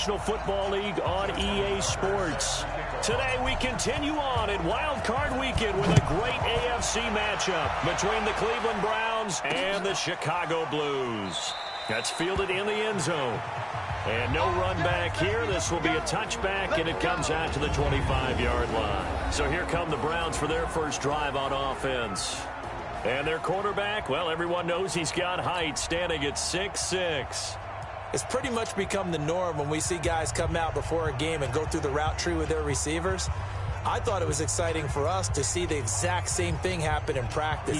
National Football League on EA Sports. Today we continue on in Wild Card Weekend with a great AFC matchup between the Cleveland Browns and the Chicago Blues. That's fielded in the end zone. And no run back here. This will be a touchback, and it comes out to the 25-yard line. So here come the Browns for their first drive on offense. And their quarterback, well, everyone knows he's got height, standing at 6'6". It's pretty much become the norm when we see guys come out before a game and go through the route tree with their receivers. I thought it was exciting for us to see the exact same thing happen in practice.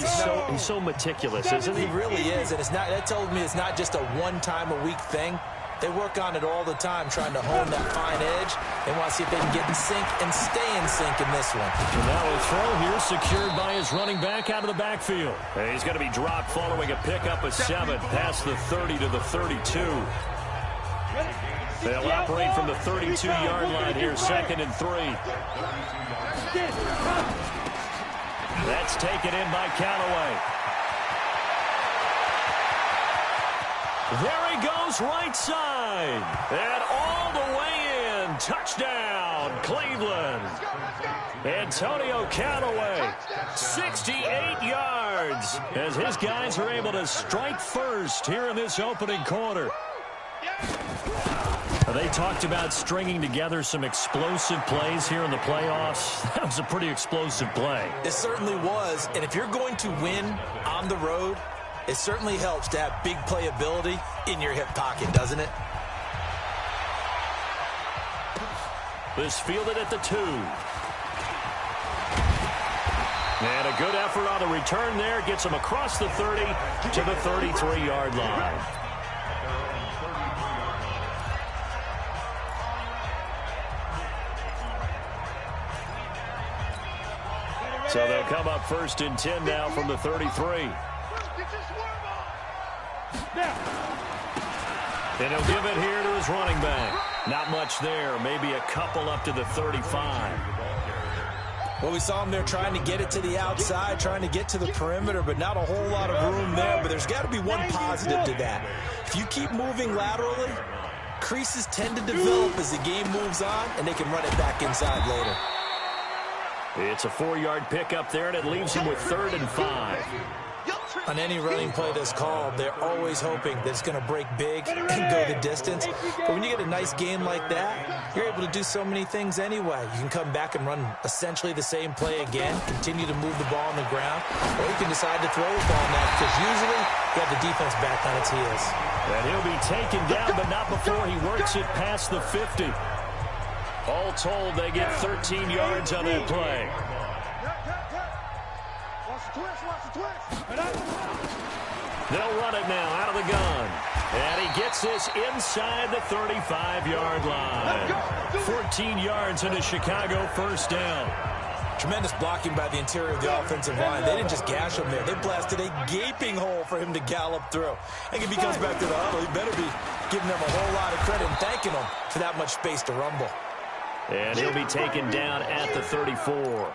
He's so meticulous, isn't he? He really is, and that tells me it's not just a one-time-a-week thing. They work on it all the time, trying to hone that fine edge. They want to see if they can get in sync and stay in sync in this one. And now a throw here secured by his running back out of the backfield. And he's going to be dropped following a pickup of 7 past the 30 to the 32. They'll operate from the 32-yard line here, 2nd and 3. That's taken in by Callaway. There he goes, right side. And all the way in. Touchdown, Cleveland. Antonio Callaway, 68 yards, as his guys are able to strike first here in this opening quarter. They talked about stringing together some explosive plays here in the playoffs. That was a pretty explosive play. It certainly was, and if you're going to win on the road, it certainly helps to have big playability in your hip pocket, doesn't it? This fielded at the 2. And a good effort on the return there. Gets him across the 30 to the 33-yard line. So they'll come up 1st and 10 now from the 33. And he'll give it here to his running back. Not much there. Maybe a couple up to the 35. Well, we saw him there trying to get it to the outside, trying to get to the perimeter, but not a whole lot of room there. But there's got to be one positive to that. If you keep moving laterally, creases tend to develop as the game moves on, and they can run it back inside later. It's a 4-yard pickup there, and it leaves him with 3rd and 5. On any running play that's called, they're always hoping that it's going to break big and go the distance. But when you get a nice game like that, you're able to do so many things anyway. You can come back and run essentially the same play again, continue to move the ball on the ground, or you can decide to throw the ball next, because usually you have the defense back on its heels. And he'll be taken down, but not before he works it past the 50. All told, they get 13 yards on that play. They'll run it now out of the gun. And he gets this inside the 35-yard line. 14 yards into Chicago, 1st down. Tremendous blocking by the interior of the offensive line. They didn't just gash him there. They blasted a gaping hole for him to gallop through. I think if he comes back to the huddle, he better be giving them a whole lot of credit and thanking them for that much space to rumble. And he'll be taken down at the 34.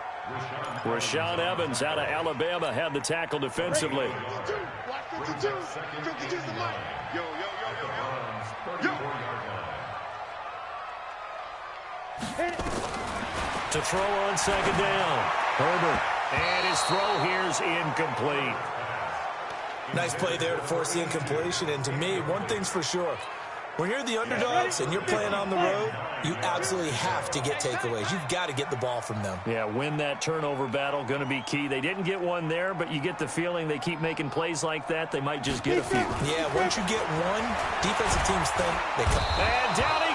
Rashaan Evans out of Alabama had the tackle defensively. To throw on 2nd down. Herbert. And his throw here's incomplete. Nice play there to force the incompletion. And to me, one thing's for sure. When you're the underdogs and you're playing on the road, you absolutely have to get takeaways. You've got to get the ball from them. Yeah, win that turnover battle, going to be key. They didn't get one there, but you get the feeling they keep making plays like that, they might just get a few. Yeah, once you get one, defensive teams think they come. And down he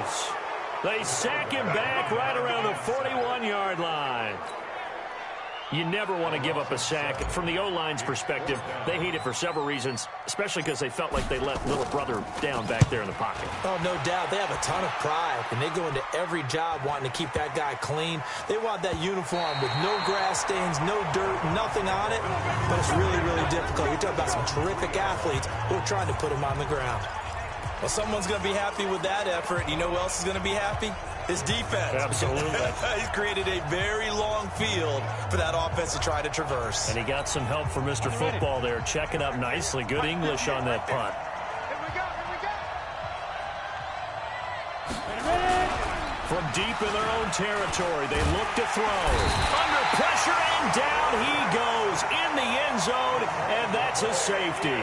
goes. They sack him back right around the 41-yard line. You never want to give up a sack. From the O-line's perspective, they hate it for several reasons, especially because they felt like they let little brother down back there in the pocket. Oh, no doubt. They have a ton of pride, and they go into every job wanting to keep that guy clean. They want that uniform with no grass stains, no dirt, nothing on it, but it's really, really difficult. You're talking about some terrific athletes who are trying to put him on the ground. Well, someone's going to be happy with that effort. You know who else is going to be happy? His defense. Absolutely. He's created a very long field for that offense to try to traverse. And he got some help from Mr. Football there, checking up nicely. Good English on that punt. From deep in their own territory, they look to throw. Under pressure, and down he goes in the end zone, and that's a safety.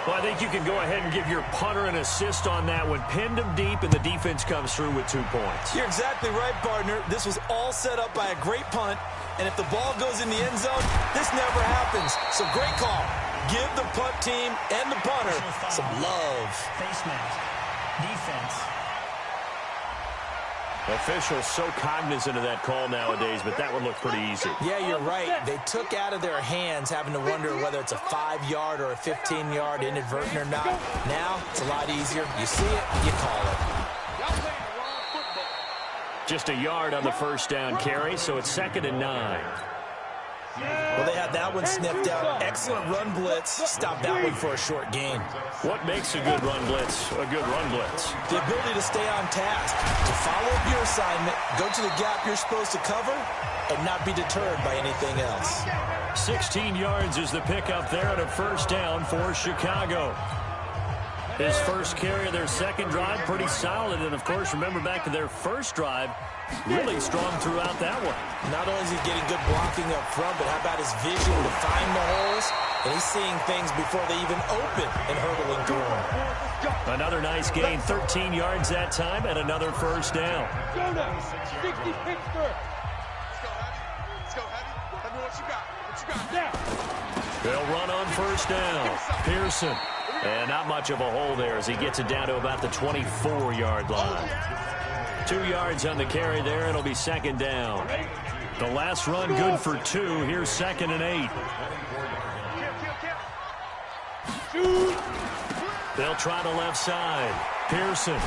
Well, I think you can go ahead and give your punter an assist on that one. Pinned him deep, and the defense comes through with 2 points. You're exactly right, partner. This was all set up by a great punt, and if the ball goes in the end zone, this never happens. So great call. Give the punt team and the punter some love. Face mask. Defense. Officials so cognizant of that call nowadays, but that one looked pretty easy. Yeah, you're right. They took out of their hands having to wonder whether it's a 5-yard or a 15-yard inadvertent or not. Now, it's a lot easier. You see it, you call it. Just a yard on the first down carry, so it's 2nd and 9. Well, they had that one sniffed out. Excellent run blitz. Stop that one for a short gain. What makes a good run blitz a good run blitz? The ability to stay on task, to follow up your assignment, go to the gap you're supposed to cover, and not be deterred by anything else. 16 yards is the pickup there at a first down for Chicago. His first carry of their second drive, pretty solid. And, of course, remember back to their first drive, really strong throughout that one. Not only is he getting good blocking up front, but how about his vision to find the holes? And he's seeing things before they even open and hurdling through them. Another nice gain, 13 yards that time, and another first down. Let's go, Heavy. Let me know what you got. They'll run on first down. Pearson. And not much of a hole there as he gets it down to about the 24-yard line. 2 yards on the carry there. It'll be 2nd down. The last run good for 2. Here's 2nd and 8. They'll try the left side. Pearson.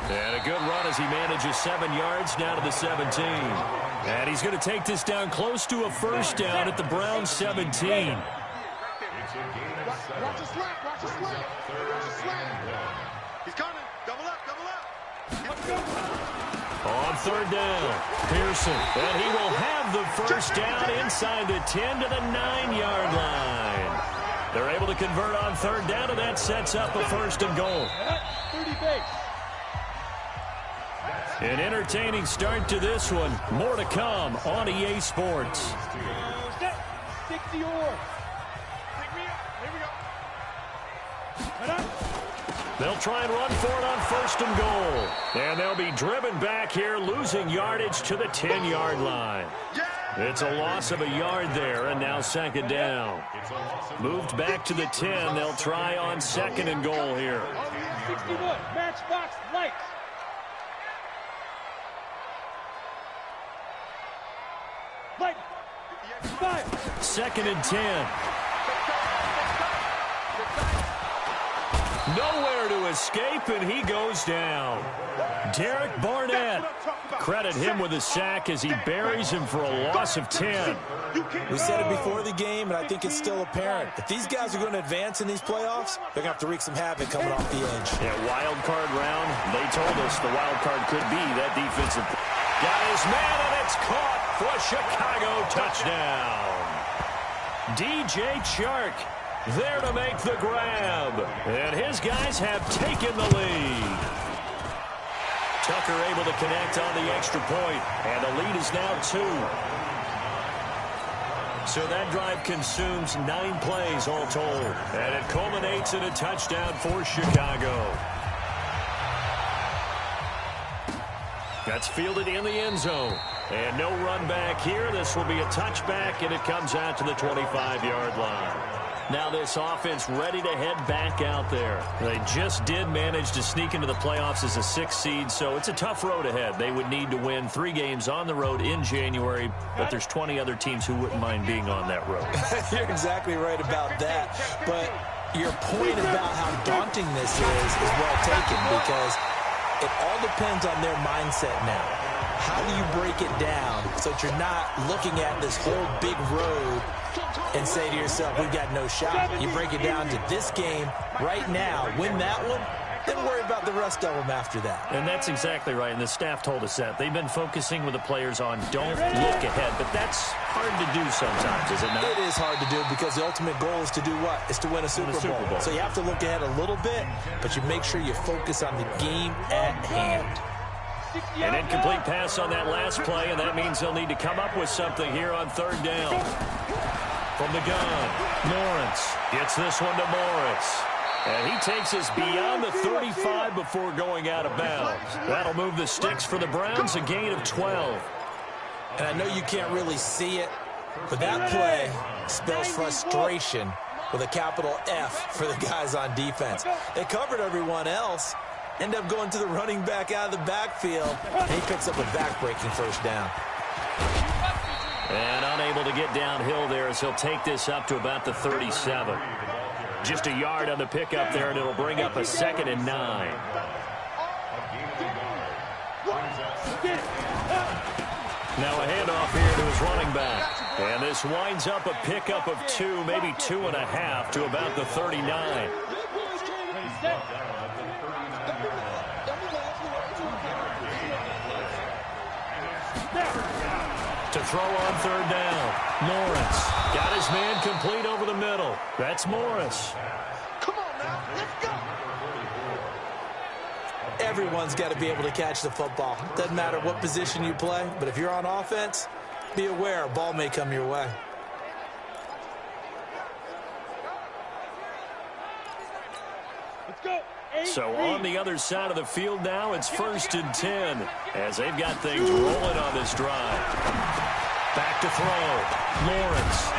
And a good run as he manages 7 yards down to the 17. And he's going to take this down close to a first down at the Browns 17. Watch the slant. He's coming. Double up. On 3rd down, Pearson. And he will have the first down inside the 10 to the 9-yard line. They're able to convert on 3rd down, and that sets up a 1st and goal. 30 base. An entertaining start to this one. More to come on EA Sports. 60 or. They'll try and run for it on 1st and goal. And they'll be driven back here, losing yardage to the 10-yard line. It's a loss of a yard there, and now 2nd down. Moved back to the 10. They'll try on 2nd and goal here. 61, matchbox lights. Light. 2nd and 10. Nowhere to escape, and he goes down. Derek Barnett. Credit him with a sack as he buries him for a loss of 10. We said it before the game, and I think it's still apparent. If these guys are going to advance in these playoffs, they're going to have to wreak some havoc coming off the edge. Yeah, wild card round. They told us the wild card could be that defensive. Got his man, and it's caught for a Chicago touchdown. DJ Chark there to make the grab. And his guys have taken the lead. Tucker able to connect on the extra point, and the lead is now 2. So that drive consumes 9 plays all told, and it culminates in a touchdown for Chicago. That's fielded in the end zone, and no run back here. This will be a touchback, and it comes out to the 25-yard line. Now this offense ready to head back out there. They just did manage to sneak into the playoffs as a 6th seed, so it's a tough road ahead. They would need to win 3 games on the road in January, but there's 20 other teams who wouldn't mind being on that road. You're exactly right about that, but your point about how daunting this is well taken, because it all depends on their mindset now. How do you break it down so that you're not looking at this whole big road and say to yourself, we've got no shot? You break it down to this game right now, win that one, then worry about the rest of them after that. And that's exactly right, and the staff told us that. They've been focusing with the players on don't look ahead, but that's hard to do sometimes, is it not? It is hard to do because the ultimate goal is to do what? Is to win a Super Bowl. So you have to look ahead a little bit, but you make sure you focus on the game at hand. An incomplete pass on that last play, and that means they'll need to come up with something here on third down. From the gun, Lawrence gets this one to Morris. And he takes us beyond the 35 before going out of bounds. That'll move the sticks for the Browns, a gain of 12. And I know you can't really see it, but that play spells frustration with a capital F for the guys on defense. They covered everyone else, end up going to the running back out of the backfield, and he picks up a back-breaking first down. And unable to get downhill there as he'll take this up to about the 37. Just a yard on the pickup there, and it'll bring up a 2nd and 9. Now a handoff here to his running back. And this winds up a pickup of 2, maybe 2.5 to about the 39. To throw on third down. Lawrence got his man complete over the middle. That's Morris. Come on now, let's go. Everyone's got to be able to catch the football. Doesn't matter what position you play, but if you're on offense, be aware a ball may come your way. Let's go. So on the other side of the field now, it's 1st and 10 as they've got things rolling on this drive. Back to throw. Lawrence.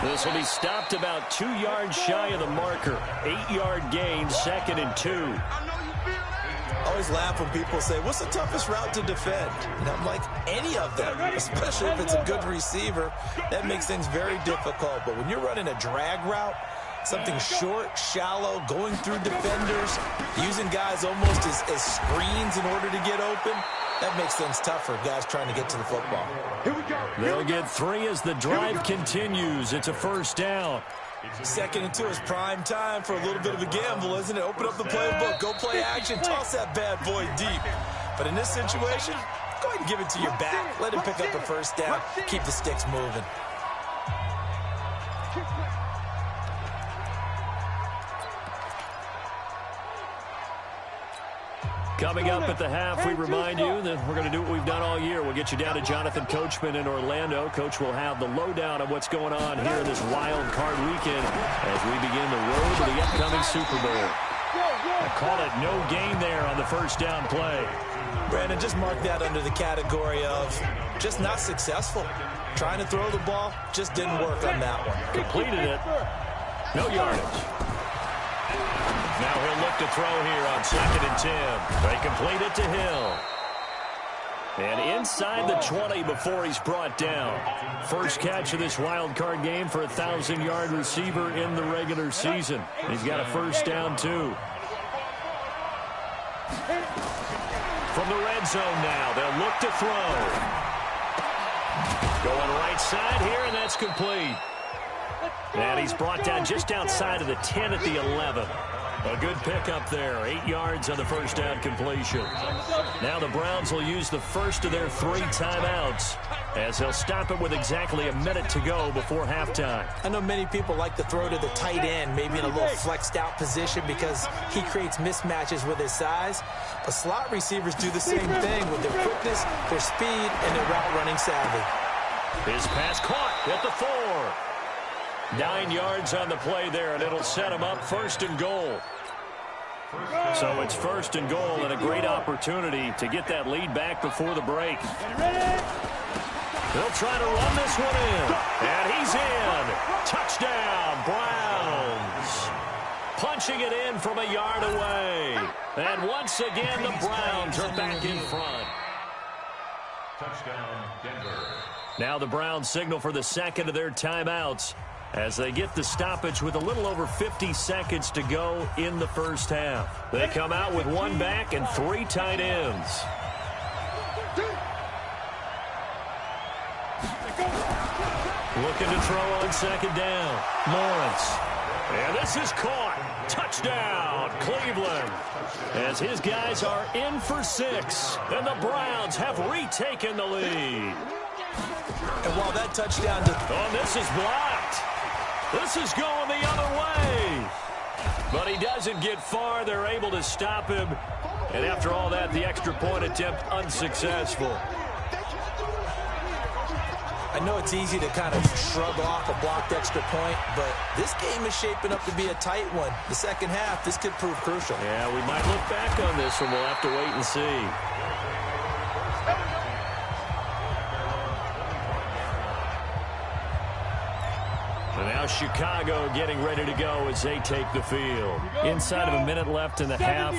This will be stopped about 2 yards shy of the marker. 8-yard gain, 2nd and 2. I know you feel that. I always laugh when people say, what's the toughest route to defend? And I'm like, any of them, especially if it's a good receiver. That makes things very difficult. But when you're running a drag route, something short, shallow, going through defenders, using guys almost as screens in order to get open, that makes things tougher, guys trying to get to the football. Here we go. They'll get 3 as the drive continues. It's a first down. 2nd and 2 is prime time for a little bit of a gamble, isn't it? Open up the playbook, go play action, toss that bad boy deep. But in this situation, go ahead and give it to your back. Let him pick up a first down, keep the sticks moving. Coming up at the half, we remind you that we're going to do what we've done all year. We'll get you down to Jonathan Coachman in Orlando. Coach will have the lowdown of what's going on here in this wild card weekend as we begin the road to the upcoming Super Bowl. I call it no gain there on the first down play. Brandon, just mark that under the category of just not successful. Trying to throw the ball, just didn't work on that one. Completed it. No yardage. Now he'll look to throw here on 2nd and 10. They complete it to Hill. And inside the 20 before he's brought down. First catch of this wild card game for a 1,000-yard receiver in the regular season. He's got a first down, too. From the red zone now, they'll look to throw. Going right side here, and that's complete. And he's brought down just outside of the 10 at the 11. A good pickup there, 8 yards on the first down completion. Now the Browns will use the first of their 3 timeouts as they'll stop it with exactly a minute to go before halftime. I know many people like to throw to the tight end, maybe in a little flexed out position because he creates mismatches with his size. But slot receivers do the same thing with their quickness, their speed, and their route running savvy. His pass caught at the 4. 9 yards on the play there, and it'll set him up 1st and goal. So it's 1st and goal and a great opportunity to get that lead back before the break. They'll try to run this one in. And he's in. Touchdown, Browns. Punching it in from a yard away. And once again, the Browns are back in front. Touchdown, Denver. Now the Browns signal for the second of their timeouts as they get the stoppage with a little over 50 seconds to go in the first half. They come out with 1 back and 3 tight ends. Looking to throw on 2nd down. Lawrence. And this is caught. Touchdown, Cleveland. As his guys are in for 6. And the Browns have retaken the lead. And while that touchdown... Oh, this is blocked. This is going the other way. But he doesn't get far. They're able to stop him And after all that, the extra point attempt unsuccessful. I know it's easy to kind of shrug off a blocked extra point, but this game is shaping up to be a tight one. The second half, this could prove crucial. Yeah, we might look back on this one. We'll have to wait and see. And now Chicago getting ready to go as they take the field. Inside of a minute left in the half,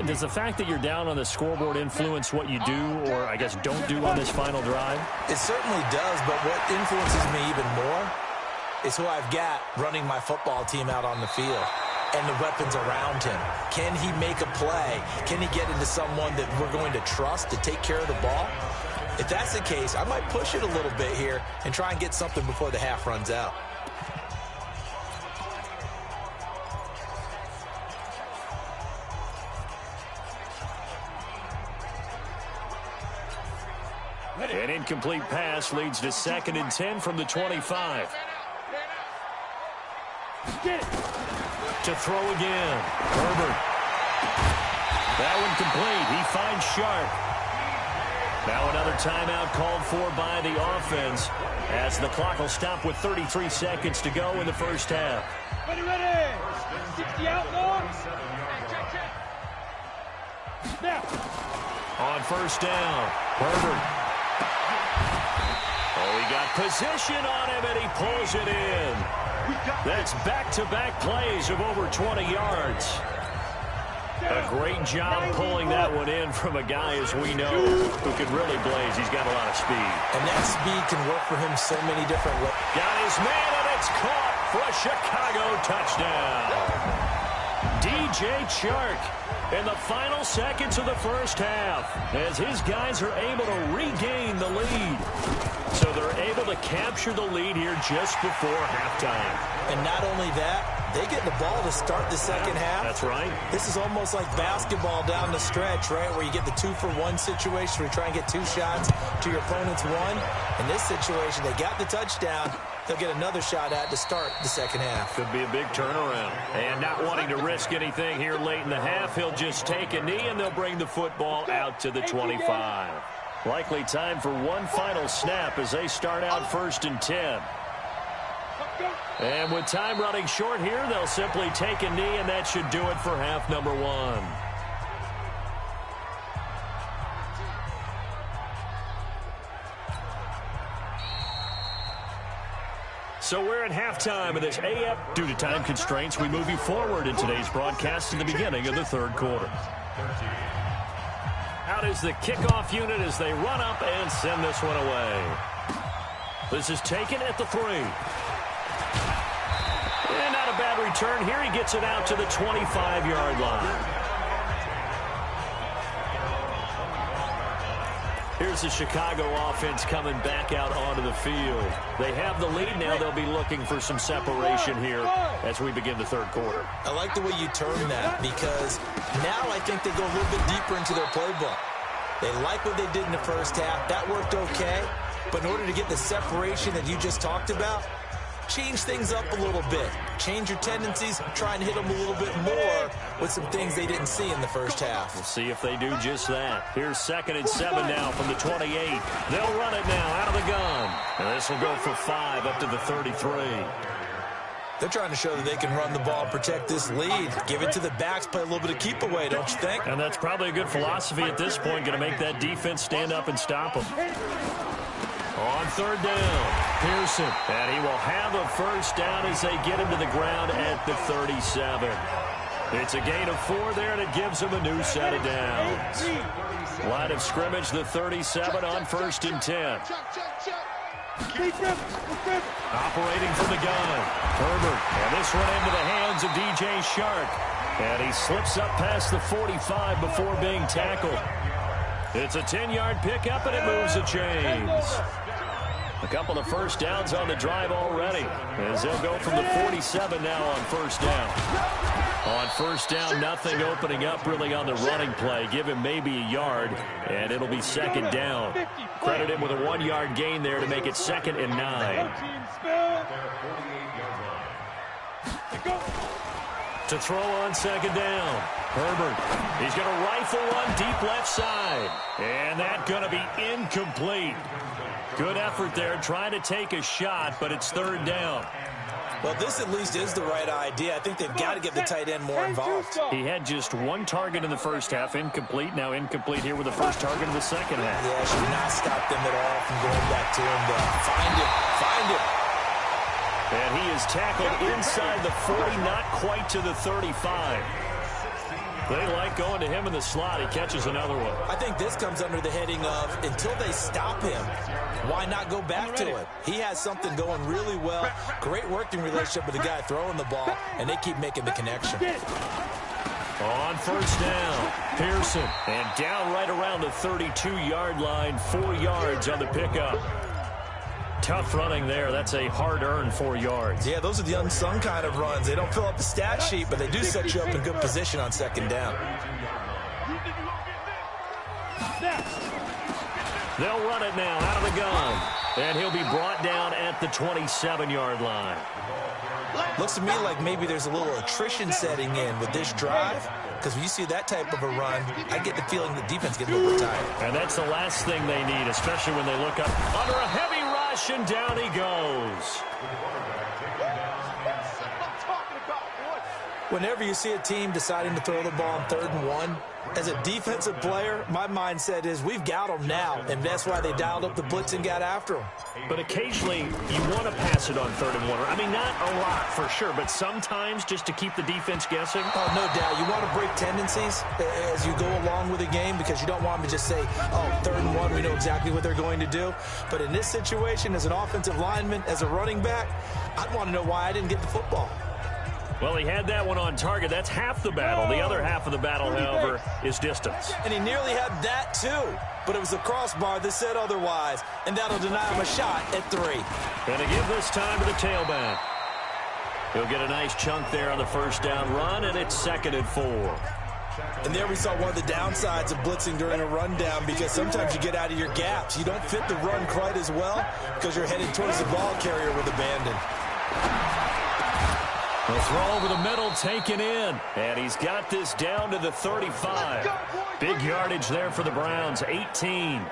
does the fact that you're down on the scoreboard influence what you do or, I guess, don't do on this final drive? It certainly does, but what influences me even more is who I've got running my football team out on the field and the weapons around him. Can he make a play? Can he get into someone that we're going to trust to take care of the ball? If that's the case, I might push it a little bit here and try and get something before the half runs out. An incomplete pass leads to 2nd and 10 from the 25. To throw again. Herbert. That one complete. He finds Sharp. Now another timeout called for by the offense as the clock will stop with 33 seconds to go in the first half. Ready, ready. 60 out, now. On first down, Herbert. Oh, he got position on him, and he pulls it in. That's back-to-back plays of over 20 yards. A great job pulling that one in from a guy, as we know, who can really blaze. He's got a lot of speed. And that speed can work for him so many different ways. Got his man, and it's caught for a Chicago touchdown. DJ Chark in the final seconds of the first half as his guys are able to regain the lead. So they're able to capture the lead here just before halftime. And not only that, they get the ball to start the second half. That's right. This is almost like basketball down the stretch, right, where you get the 2-for-1 situation where you try and get 2 shots to your opponent's 1. In this situation, they got the touchdown. They'll get another shot at to start the second half. Could be a big turnaround. And not wanting to risk anything here late in the half, he'll just take a knee, and they'll bring the football out to the 25. Likely time for one final snap as they start out 1st and 10. And with time running short here, they'll simply take a knee, and that should do it for half number 1. So we're at halftime of this AF. Due to time constraints, we move you forward in today's broadcast to the beginning of the 3rd quarter. Out is the kickoff unit as they run up and send this one away. This is taken at the 3. And not a bad return here. He gets it out to the 25-yard line. Here's the Chicago offense coming back out onto the field. They have the lead now. They'll be looking for some separation here as we begin the 3rd quarter. I like the way you term that because now I think they go a little bit deeper into their playbook. They like what they did in the first half. That worked okay. But in order to get the separation that you just talked about, change things up a little bit. Change your tendencies. Try and hit them a little bit more with some things they didn't see in the first half. We'll see if they do just that. Here's 2nd and 7 now from the 28. They'll run it now out of the gun. And this will go for 5 up to the 33. They're trying to show that they can run the ball, protect this lead. Give it to the backs, play a little bit of keep away, don't you think? And that's probably a good philosophy at this point. Going to make that defense stand up and stop them. On 3rd down, Pearson. And he will have a first down as they get him to the ground at the 37. It's a gain of 4 there, and it gives him a new set of downs. Line of scrimmage, the 37 on 1st and 10. Operating from the gun, Herbert. And this one into the hands of DJ Shark. And he slips up past the 45 before being tackled. It's a 10-yard pickup, and it moves the chains. A couple of first downs on the drive already, as they'll go from the 47 now on 1st down. On 1st down, nothing opening up really on the running play. Give him maybe a yard, and it'll be 2nd down. Credit him with a 1-yard gain there to make it 2nd and 9. to throw on second down. Herbert, he's going to rifle one deep left side. And that's going to be incomplete. Good effort there trying to take a shot, but it's third down. Well, this at least is the right idea. I think they've got to get the tight end more involved. He had just one target in the first half, incomplete. Now incomplete here with the first target in the second half. Yeah, should not stop them at all from going back to him. Find him. And he is tackled inside the 40, not quite to the 35. They like going to him in the slot. He catches another one. I think this comes under the heading of, until they stop him, why not go back to it? He has something going really well. Great working relationship with the guy throwing the ball, and they keep making the connection. On first down, Pearson. And down right around the 32-yard line, 4 yards on the pickup. Tough running there. That's a hard-earned 4 yards. Yeah, those are the unsung kind of runs. They don't fill up the stat sheet, but they do set you up in good position on second down. They'll run it now out of the gun. And he'll be brought down at the 27-yard line. Looks to me like maybe there's a little attrition setting in with this drive, because when you see that type of a run, I get the feeling the defense gets a little tired. And that's the last thing they need, especially when they look up under a heavy rush, and down he goes. Whenever you see a team deciding to throw the ball on 3rd and 1, as a defensive player, my mindset is we've got them now, and that's why they dialed up the blitz and got after them. But occasionally, you want to pass it on 3rd and 1. I mean, not a lot for sure, but sometimes just to keep the defense guessing. Oh, no doubt. You want to break tendencies as you go along with a game because you don't want them to just say, oh, 3rd and 1, we know exactly what they're going to do. But in this situation, as an offensive lineman, as a running back, I'd want to know why I didn't get the football. Well, he had that one on target. That's half the battle. The other half of the battle, however, is distance. And he nearly had that, too. But it was the crossbar that said otherwise. And that'll deny him a shot at 3. Going to give this time to the tailback. He'll get a nice chunk there on the first down run, and it's 2nd and 4. And there we saw one of the downsides of blitzing during a rundown, because sometimes you get out of your gaps. You don't fit the run quite as well because you're headed towards the ball carrier with abandon. The throw over the middle taken in. And he's got this down to the 35. Big yardage there for the Browns, 18.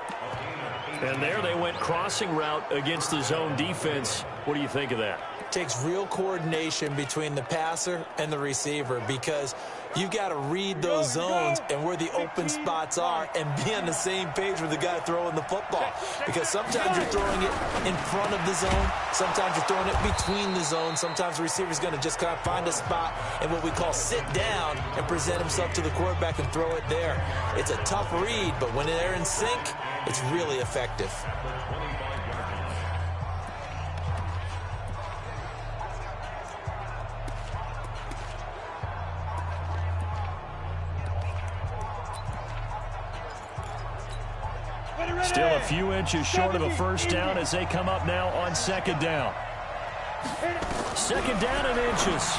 And there they went crossing route against the zone defense. What do you think of that? It takes real coordination between the passer and the receiver, because you've got to read those zones and where the open spots are and be on the same page with the guy throwing the football. Because sometimes you're throwing it in front of the zone. Sometimes you're throwing it between the zones. Sometimes the receiver's going to just kind of find a spot and what we call sit down and present himself to the quarterback and throw it there. It's a tough read, but when they're in sync, it's really effective. Still a few inches short of a first down as they come up now on 2nd down. 2nd down and inches.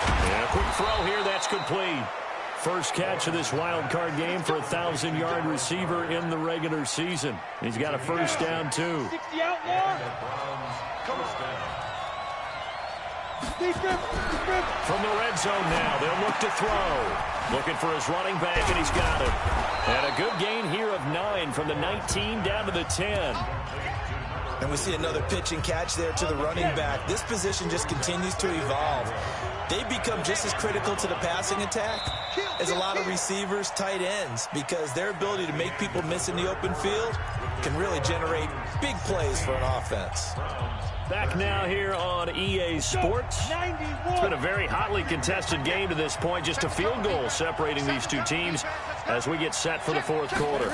And a quick throw here, that's complete. First catch of this wild card game for a 1,000-yard receiver in the regular season. He's got a first down, too. 60 outlaw. From the red zone now, they'll look to throw. Looking for his running back, and he's got it. And a good gain here of 9 from the 19 down to the 10. And we see another pitch and catch there to the running back. This position just continues to evolve. They become just as critical to the passing attack as a lot of receivers, tight ends, because their ability to make people miss in the open field can really generate big plays for an offense. Back now here on EA Sports. It's been a very hotly contested game to this point. Just a field goal separating these two teams as we get set for the 4th quarter.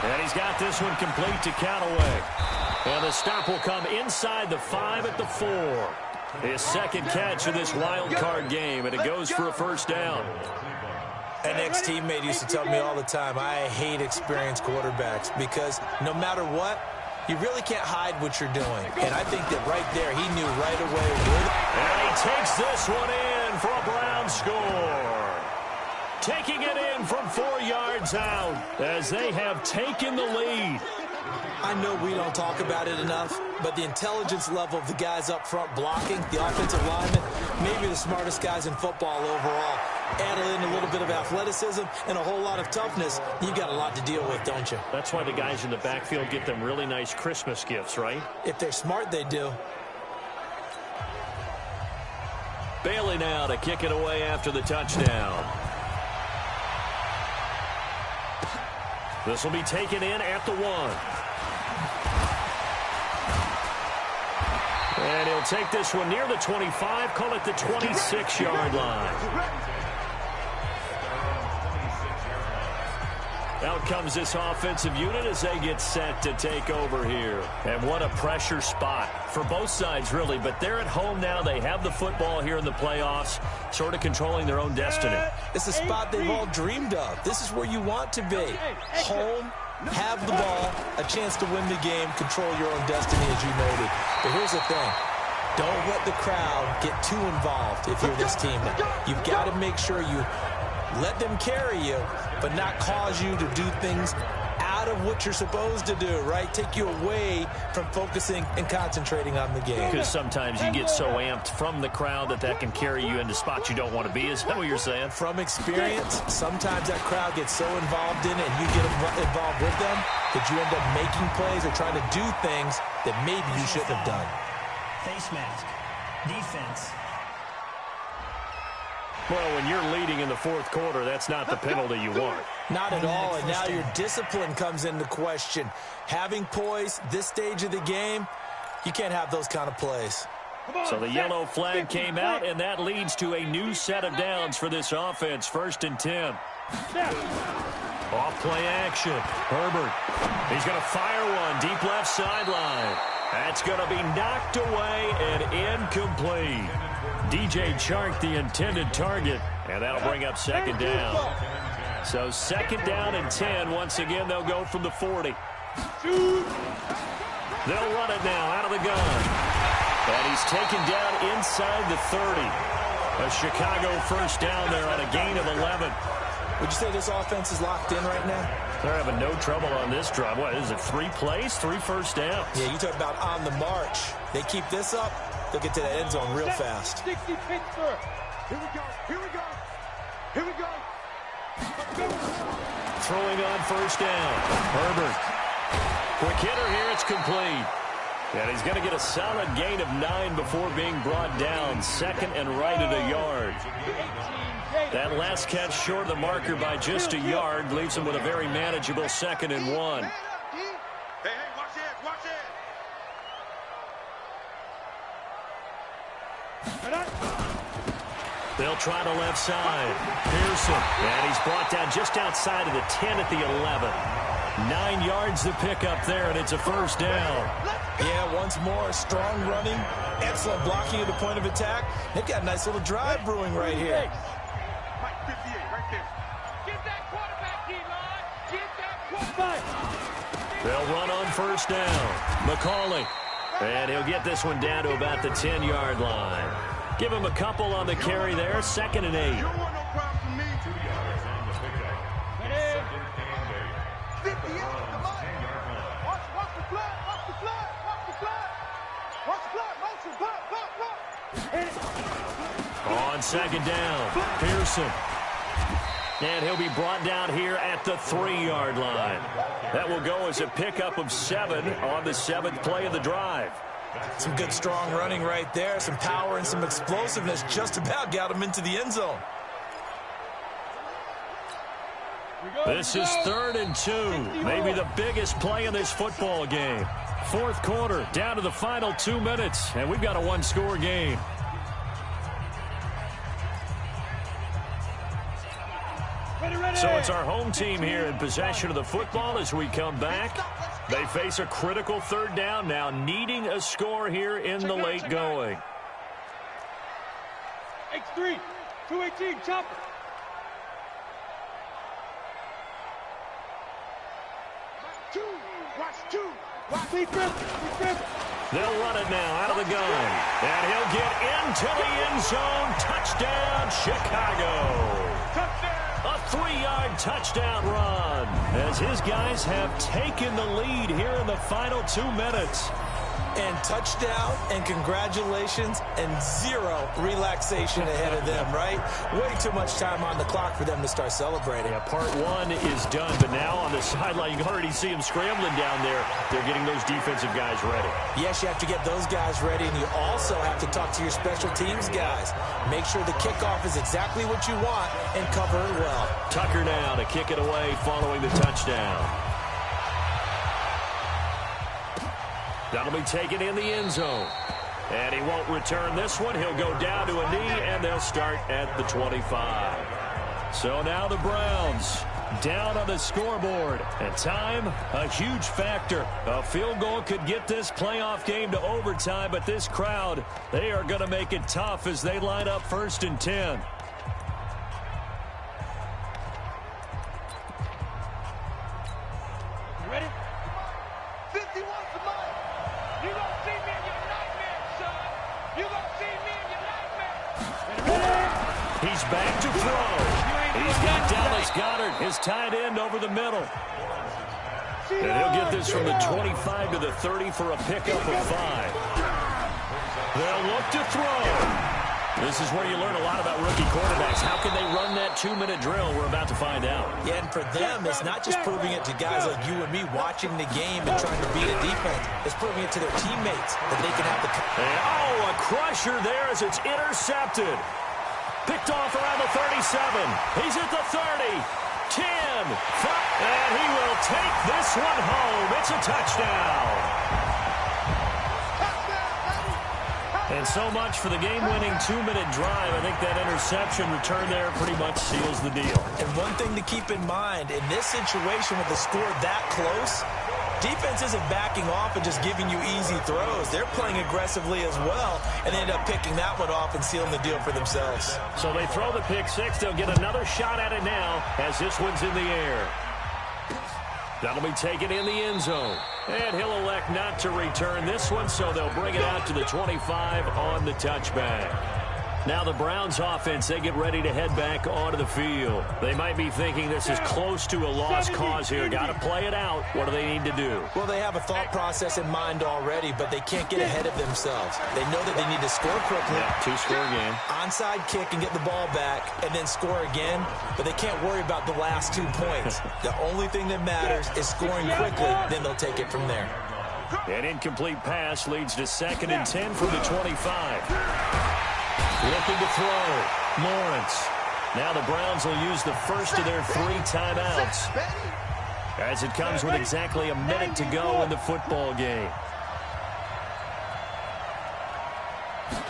And he's got this one complete to Callaway. And the stop will come inside the 5 at the 4. His 2nd catch of this wild card game, and it goes for a first down. An ex-teammate used to tell me all the time, I hate experienced quarterbacks, because no matter what, you really can't hide what you're doing. And I think that right there, he knew right away where. And he takes this one in for a Brown score. Taking it in from 4 yards out as they have taken the lead. I know we don't talk about it enough, but the intelligence level of the guys up front blocking, the offensive linemen, maybe the smartest guys in football overall. Add in a little bit of athleticism and a whole lot of toughness, you've got a lot to deal with, don't you? That's why the guys in the backfield get them really nice Christmas gifts, right? If they're smart, they do. Bailey now to kick it away after the touchdown. This will be taken in at the 1. And he'll take this one near the 25, call it the 26-yard line. Out comes this offensive unit as they get set to take over here. And what a pressure spot for both sides, really. But they're at home now. They have the football here in the playoffs, sort of controlling their own destiny. It's a spot they've all dreamed of. This is where you want to be. Home, have the ball, a chance to win the game, control your own destiny, as you noted. But here's the thing. Don't let the crowd get too involved if you're this team. You've got to make sure you let them carry you, but not cause you to do things out of what you're supposed to do, right? Take you away from focusing and concentrating on the game. Because sometimes you get so amped from the crowd that can carry you into spots you don't want to be. Is that what you're saying? From experience, sometimes that crowd gets so involved in it and you get involved with them that you end up making plays or trying to do things that maybe you shouldn't have done. Face mask. Defense. Well, when you're leading in the fourth quarter, that's not the penalty you want. Not at all, and now your discipline comes into question. Having poise, this stage of the game, you can't have those kind of plays. So the yellow flag came out, and that leads to a new set of downs for this offense. 1st and 10. Off play action. Herbert. He's going to fire one deep left sideline. That's going to be knocked away and incomplete. DJ Chark, the intended target, and that'll bring up 2nd down. So 2nd down and 10. Once again, they'll go from the 40. They'll run it now out of the gun. And he's taken down inside the 30. A Chicago 1st down there on a gain of 11. Would you say this offense is locked in right now? They're having no trouble on this drive. What is it, 3 plays, 3 first downs? Yeah, you talk about on the march. They keep this up, they'll get to the end zone real fast. 60 Pittsburgh. Here we go. Here we go. Here we go. Throwing on 1st down. Herbert. Quick hitter here. It's complete. And he's going to get a solid gain of 9 before being brought down. 2nd and right at a yard. That last catch short of the marker by just a yard leaves him with a very manageable 2nd and 1. Hey, watch it, watch it. They'll try the left side. Pearson. And he's brought down just outside of the 10 at the 11. 9 yards to pick up there, and it's a 1st down. Yeah, once more, strong running, excellent blocking at the point of attack. They've got a nice little drive brewing right here. Mike 58, right there. Get that quarterback, D-line. Get that quarterback. They'll run on 1st down. McCauley. And he'll get this one down to about the 10-yard line. Give him a couple on the carry there. 2nd and 8. You don't want no problem from me. 2 yards on the pickup. 2nd and 8. 58, come on. Watch the flag, watch the flag, watch the flag. Watch the flag, motion, flag. On 2nd down, Pearson. And he'll be brought down here at the 3-yard line. That will go as a pickup of 7 on the 7th play of the drive. Some good strong running right there, some power and some explosiveness. Just about got him into the end zone. This is 3rd and 2. Maybe the biggest play in this football game. 4th quarter, down to the final 2 minutes, and we've got a 1-score game. So it's our home team here in possession of the football as we come back. They face a critical 3rd down now, needing a score here in the late going. X3, 218, chopper. Watch They'll run it now out of the gun. And he'll get into the end zone. Touchdown, Chicago. Touchdown. A 3-yard touchdown run as his guys have taken the lead here in the final 2 minutes. And touchdown and congratulations and zero relaxation ahead of them, right? Way too much time on the clock for them to start celebrating. Yeah, part one is done, but now on the sideline, you can already see them scrambling down there. They're getting those defensive guys ready. Yes, you have to get those guys ready, and you also have to talk to your special teams guys. Make sure the kickoff is exactly what you want and cover it well. Tucker now to kick it away following the touchdown. That'll be taken in the end zone. And he won't return this one. He'll go down to a knee, and they'll start at the 25. So now the Browns down on the scoreboard. And time, a huge factor. A field goal could get this playoff game to overtime, but this crowd, they are going to make it tough as they line up 1st and 10. You ready? 51 to mine. You gonna see me in your nightmares, son. You gonna see me in your nightmares. He's back to throw. He's got Dallas Goedert, his tight end, over the middle. And he'll get this from the 25 to the 30 for a pickup of 5. They'll look to throw. This is where you learn a lot about rookie quarterbacks. How can they run that 2-minute drill? We're about to find out. Yeah, and for them, it's not just proving it to guys like you and me watching the game and trying to beat a defense. It's proving it to their teammates that they can have the... And, oh, a crusher there as it's intercepted. Picked off around the 37. He's at the 30. 10. 5. And he will take this one home. It's a touchdown. And so much for the game-winning 2-minute drive. I think that interception return there pretty much seals the deal. And one thing to keep in mind, in this situation with the score that close, defense isn't backing off and just giving you easy throws. They're playing aggressively as well, and they end up picking that one off and sealing the deal for themselves. So they throw the pick six. They'll get another shot at it now as this one's in the air. That'll be taken in the end zone. And he'll elect not to return this one, so they'll bring it out to the 25 on the touchback. Now the Browns offense, they get ready to head back onto the field. They might be thinking this is close to a lost cause here. Got to play it out. What do they need to do? Well, they have a thought process in mind already, but they can't get ahead of themselves. They know that they need to score quickly. Yeah, 2-score game. Onside kick and get the ball back, and then score again. But they can't worry about the last 2 points. The only thing that matters is scoring quickly. Then they'll take it from there. An incomplete pass leads to 2nd and 10 from the 25. Looking to throw. Lawrence. Now the Browns will use the first of their 3 timeouts as it comes with exactly a minute to go in the football game.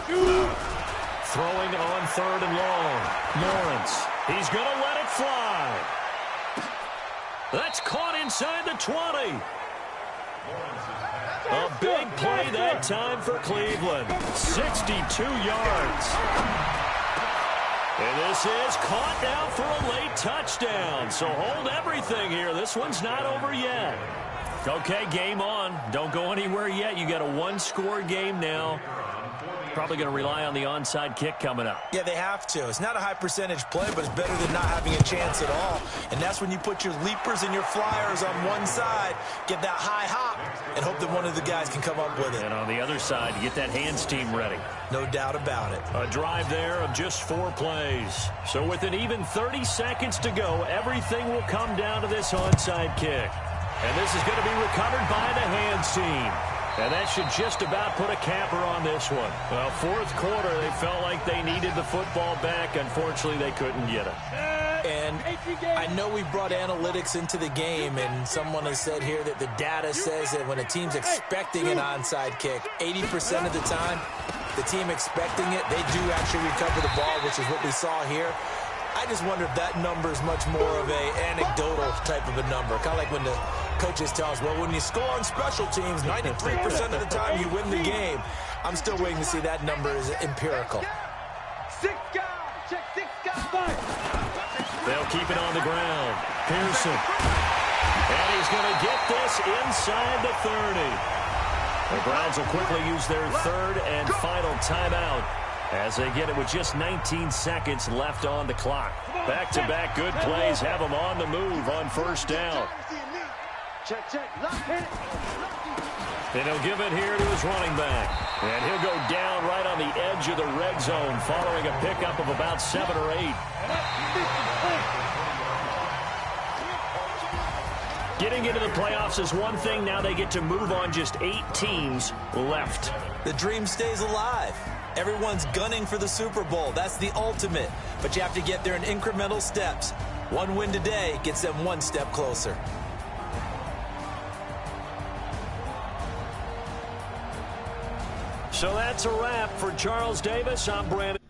Throwing on 3rd and long. Lawrence. He's going to let it fly. That's caught inside the 20. A big play that time for Cleveland. 62 yards. And this is caught now for a late touchdown. So hold everything here. This one's not over yet. Okay, game on. Don't go anywhere yet. You got a 1-score game now. Probably going to rely on the onside kick coming up. Yeah, they have to. It's not a high percentage play, but it's better than not having a chance at all. And that's when you put your leapers and your flyers on one side, get that high hop, and hope that one of the guys can come up with it. And on the other side, you get that hands team ready. No doubt about it. A drive there of just 4 plays. So with an even 30 seconds to go, everything will come down to this onside kick. And this is going to be recovered by the hands team. And that should just about put a capper on this one. Well, 4th quarter, they felt like they needed the football back. Unfortunately, they couldn't get it. And I know we brought analytics into the game, and someone has said here that the data says that when a team's expecting an onside kick, 80% of the time, the team expecting it, they do actually recover the ball, which is what we saw here. I just wonder if that number is much more of a anecdotal type of a number. Kind of like when the coaches tell us, well, when you score on special teams, 93% of the time you win the game. I'm still waiting to see that number is empirical. 6 guys. Check 6 guys. They'll keep it on the ground. Pearson. And he's going to get this inside the 30. The Browns will quickly use their 3rd and final timeout as they get it with just 19 seconds left on the clock. Back-to-back good plays have them on the move on first down. And he'll give it here to his running back. And he'll go down right on the edge of the red zone following a pickup of about 7 or 8. Getting into the playoffs is one thing. Now they get to move on. Just 8 teams left. The dream stays alive. Everyone's gunning for the Super Bowl. That's the ultimate. But you have to get there in incremental steps. One win today gets them one step closer. So that's a wrap for Charles Davis. I'm Brandon.